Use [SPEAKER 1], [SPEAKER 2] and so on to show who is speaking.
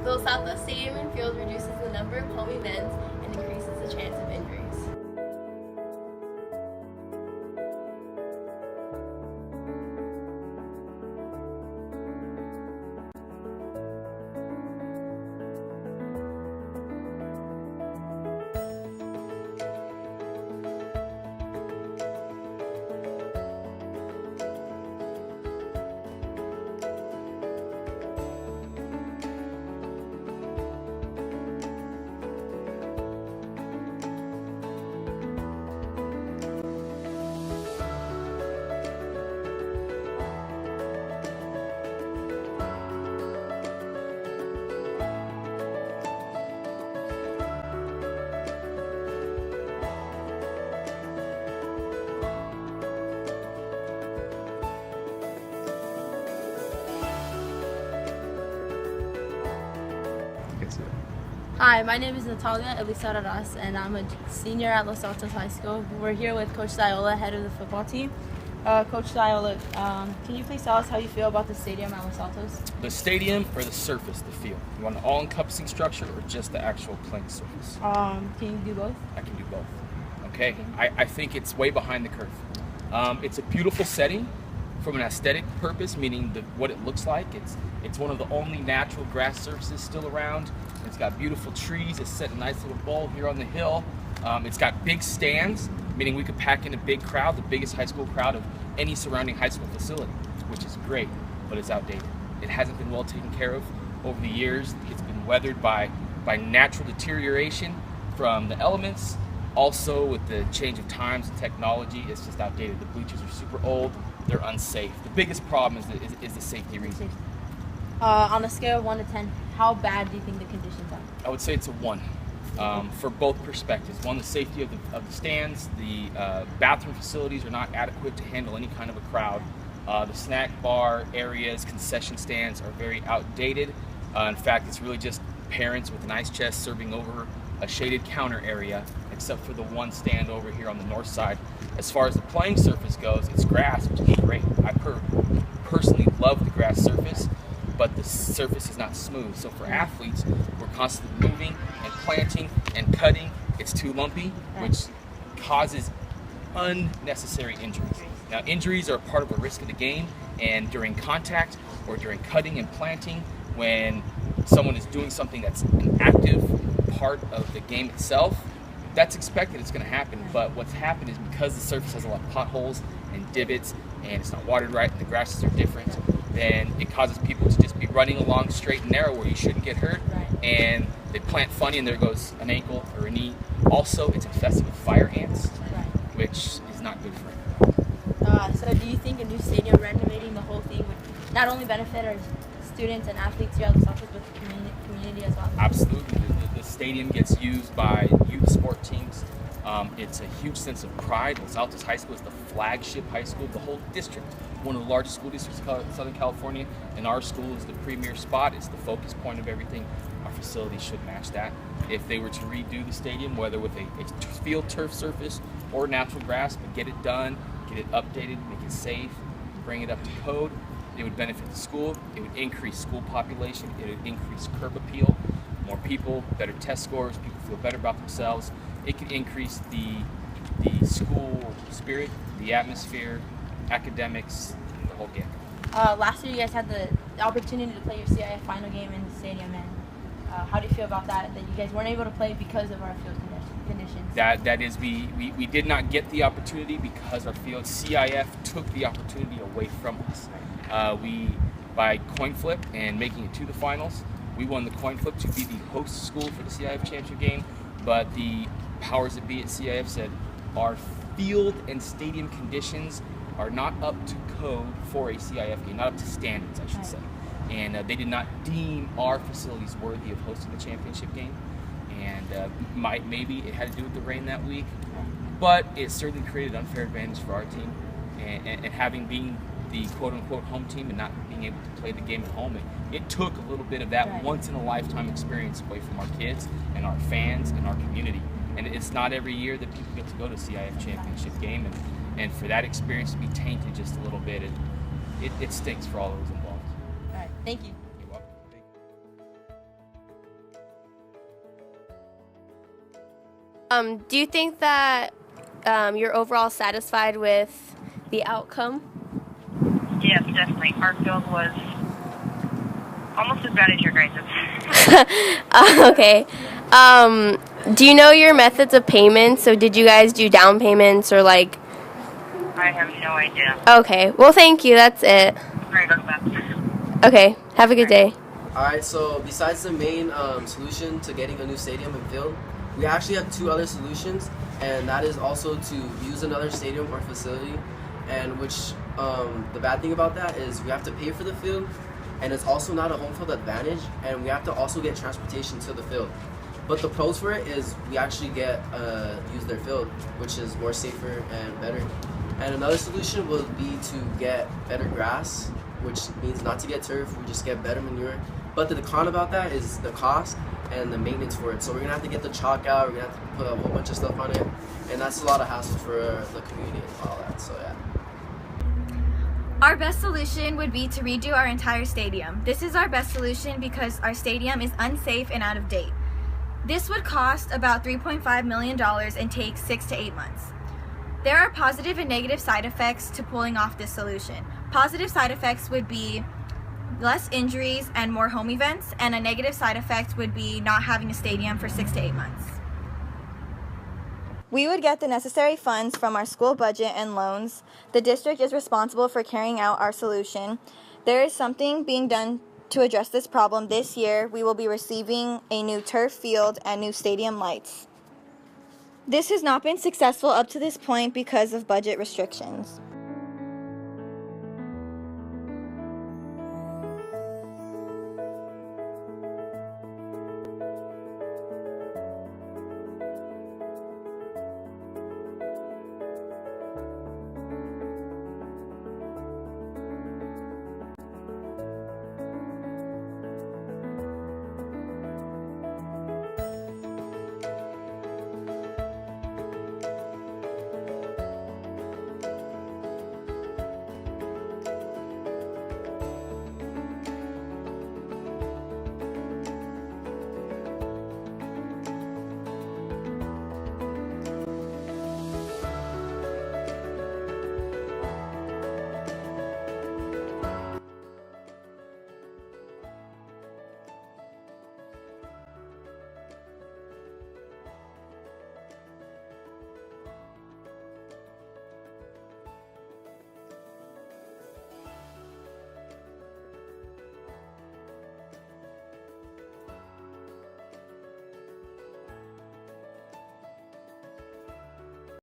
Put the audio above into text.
[SPEAKER 1] Fills out the stadium and field, reduces the number of home events, and increases the chance of injuries.
[SPEAKER 2] Hi, my name is Natalia Elisa Raras, and I'm a senior at Los Altos High School. We're here with Coach Ziola, head of the football team. Coach Ziola, can you please tell us how you feel about the stadium at Los Altos?
[SPEAKER 3] The stadium or the surface, the field? You want an all-encompassing structure or just the actual playing surface?
[SPEAKER 2] Can you do both?
[SPEAKER 3] I can do both. Okay? I think it's way behind the curve. It's a beautiful setting from an aesthetic purpose, meaning what it looks like. It's one of the only natural grass surfaces still around. It's got beautiful trees. It's set a nice little bowl here on the hill. It's got big stands, meaning we could pack in a big crowd, the biggest high school crowd of any surrounding high school facility, which is great, but it's outdated. It hasn't been well taken care of over the years. It's been weathered by natural deterioration from the elements. Also, with the change of times and technology, it's just outdated. The bleachers are super old. They're unsafe. The biggest problem is the safety reason.
[SPEAKER 2] On a scale of 1 to 10, how bad do you think the conditions are?
[SPEAKER 3] I would say it's a 1 for both perspectives. One, the safety of the stands. The bathroom facilities are not adequate to handle any kind of a crowd. The snack bar areas, concession stands are very outdated. In fact, it's really just parents with an ice chest serving over a shaded counter area, except for the one stand over here on the north side. As far as the playing surface goes, it's grass, which is great. I personally love the grass surface, but the surface is not smooth. So for athletes, we're constantly moving and planting and cutting. It's too lumpy, which causes unnecessary injuries. Now, injuries are part of a risk of the game, and during contact or during cutting and planting, when someone is doing something that's an active part of the game itself, that's expected, it's going to happen. But what's happened is because the surface has a lot of potholes and divots and it's not watered right and the grasses are different, then it causes people to just be running along straight and narrow where you shouldn't get hurt, and they plant funny and there goes an ankle or a knee. Also, it's infested with fire ants, which is not good for it.
[SPEAKER 2] So do you think a new stadium renovating the whole thing would not only benefit our students and athletes here at Los Altos, but the community as well?
[SPEAKER 3] Absolutely. The stadium gets used by youth sport teams. It's a huge sense of pride. Los Altos High School is the flagship high school of the whole district, one of the largest school districts in Southern California, and our school is the premier spot. It's the focus point of everything. Our facility should match that. If they were to redo the stadium, whether with a field turf surface or natural grass, but get it done, get it updated, make it safe, bring it up to code, it would benefit the school. It would increase school population. It would increase curb appeal. More people, better test scores, people feel better about themselves. It could increase the school spirit, the atmosphere, academics, the whole game.
[SPEAKER 2] Last year you guys had the opportunity to play your CIF final game in the stadium, and how do you feel about that you guys weren't able to play because of our field conditions?
[SPEAKER 3] That is, we did not get the opportunity because our field, CIF took the opportunity away from us. By coin flip and making it to the finals, we won the coin flip to be the host school for the CIF championship game, but the powers that be at CIF said our field and stadium conditions are not up to code for a CIF game, not up to standards, I should say. And they did not deem our facilities worthy of hosting the championship game. And maybe it had to do with the rain that week, but it certainly created an unfair advantage for our team. And having been the quote-unquote home team and not being able to play the game at home, it took a little bit of that once-in-a-lifetime experience away from our kids and our fans and our community. And it's not every year that people get to go to CIF championship game, and for that experience to be tainted just a little bit, it stinks for all those involved.
[SPEAKER 2] All right, thank you.
[SPEAKER 3] You're welcome. Thank you.
[SPEAKER 1] Do you think that you're overall satisfied with the outcome?
[SPEAKER 4] Yes, definitely. Our field was almost as bad as your guys'.
[SPEAKER 1] Okay. Do you know your methods of payment? So did you guys do down payments or like?
[SPEAKER 4] I have no idea.
[SPEAKER 1] Okay. Well, thank you. That's it.
[SPEAKER 4] Right on that.
[SPEAKER 1] Okay. Have a good day.
[SPEAKER 5] Alright, so besides the main solution to getting a new stadium and field, we actually have two other solutions, and that is also to use another stadium or facility, and which the bad thing about that is we have to pay for the field, and it's also not a home field advantage, and we have to also get transportation to the field. But the pros for it is we actually get use their field, which is more safer and better. And another solution would be to get better grass, which means not to get turf, we just get better manure. But the con about that is the cost and the maintenance for it. So we're gonna have to get the chalk out, we're gonna have to put a whole bunch of stuff on it, and that's a lot of hassle for the community and all that, so yeah.
[SPEAKER 6] Our best solution would be to redo our entire stadium. This is our best solution because our stadium is unsafe and out of date. This would cost about $3.5 million and take 6 to 8 months. There are positive and negative side effects to pulling off this solution. Positive side effects would be less injuries and more home events, and a negative side effect would be not having a stadium for 6 to 8 months. We would get the necessary funds from our school budget and loans. The district is responsible for carrying out our solution. There is something being done to address this problem this year. We will be receiving a new turf field and new stadium lights. This has not been successful up to this point because of budget restrictions.